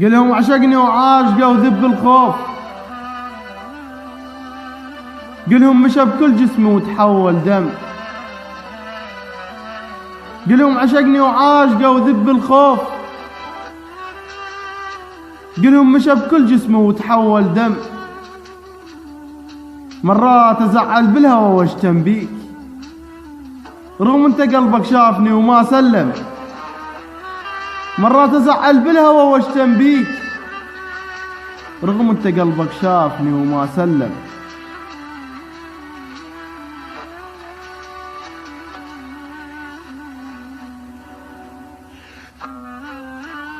قلهم عشقني وعاشقه وذب الخوف، قلهم مشى بكل جسمي وتحول دم، قلهم عشقني وعاشقه وذب الخوف، قلهم مشى بكل جسمي وتحول دم. مرات ازعل بالهوى واشتم بيك، رغم انت قلبك شافني وما سلم. مرات ازعل بالهوى واشتم بيك، رغم انت قلبك شافني وما سلم.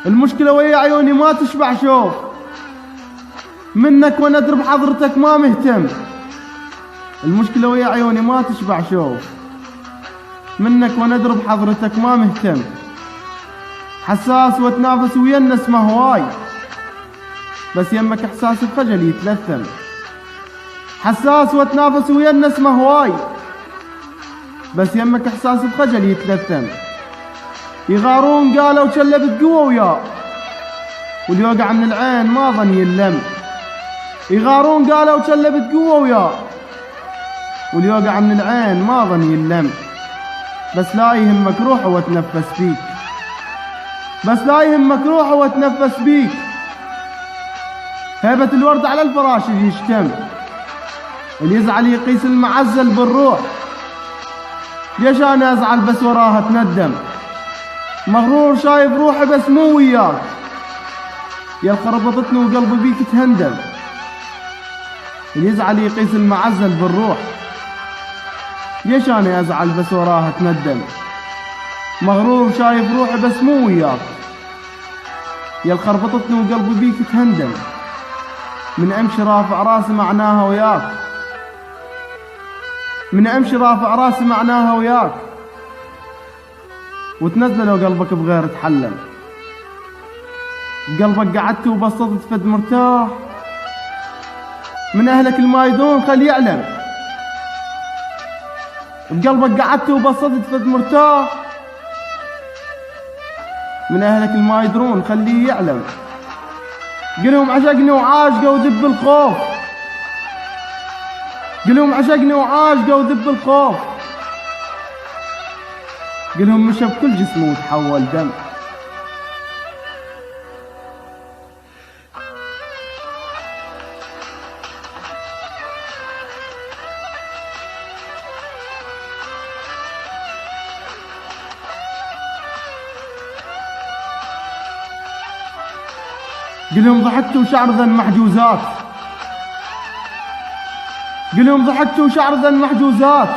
المشكلة ويا عيوني ما تشبع شوف، منك وانا ادري بحضرتك ما مهتم. المشكلة ويا عيوني ما تشبع شوف، منك وانا ادري بحضرتك ما مهتم. حساس واتنافس ويا النسمة هواي، بس يمك احساسي بخجل يتلثم. حساس واتنافس ويا النسمة هواي، بس يمك احساسي بخجل يتلثم. يغارون قالوا شلبت قوة وياه، واللي يوقع من العين ما ظن يلم. يغارون قالوا شلبت قوة وياه، واللي يوقع من العين ما ظن يلم. بس لا يهمك روحه واتنفس فيك، بس لا يهمك روحه واتنفس بيك. هيبة الورد على الفراش يشتم، اللي يزعل يقيس المعزل بالروح. ليش انا ازعل بس وراها اتندم؟ مغرور شايف روحي بس مو وياك، يا خربطتني وقلبي بيك تهندم. اللي يزعل يقيس المعزل بالروح. ليش انا ازعل بس وراها اتندم؟ مغرور شايف روحي بس مو وياك، يا خربطتني وقلبي بيك تهندم. من امشي رافع راسي معناها وياك، من امشي رافع راسي معناها وياك، وتنزل لو قلبك بغير تحلم. بقلبك قعدت وبسطت فد مرتاح، من اهلك المايدون خل يعلم. بقلبك قعدت وبسطت فد مرتاح، من اهلك الما يدرون خليه يعلم. قلهم عشقني وعاشقه وذب الخوف، قلهم عشقني وعاشقه وذب الخوف، قلهم مشى بكل جسمه وتحول دم. قلهم ضحكت وشعر ذن محجوزات، قلهم ضحكت وشعر ذن محجوزات،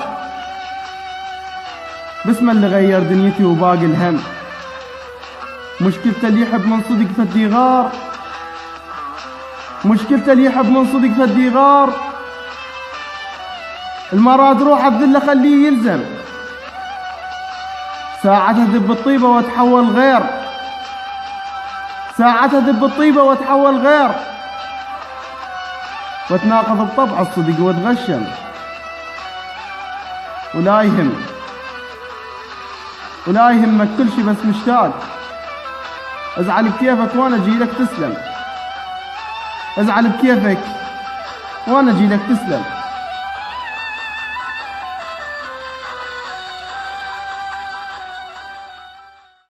باسم اللي غير دنيتي وباقي الهم. مشكلته اللي يحب من صدق فدي غار، مشكلته اللي يحب من صدق فدي غار. المراد روحه بذله خليه يلزم، ساعتها ذب الطيبة وتحول غير، ساعتها ذب الطيبة وتحول غير. وتناقض بطبع الصدق وتغشم. ولا يهم، ولا يهمك كل شي بس مشتاق. ازعل بكيفك وانا اجيلك تسلم، ازعل بكيفك وانا اجيلك تسلم.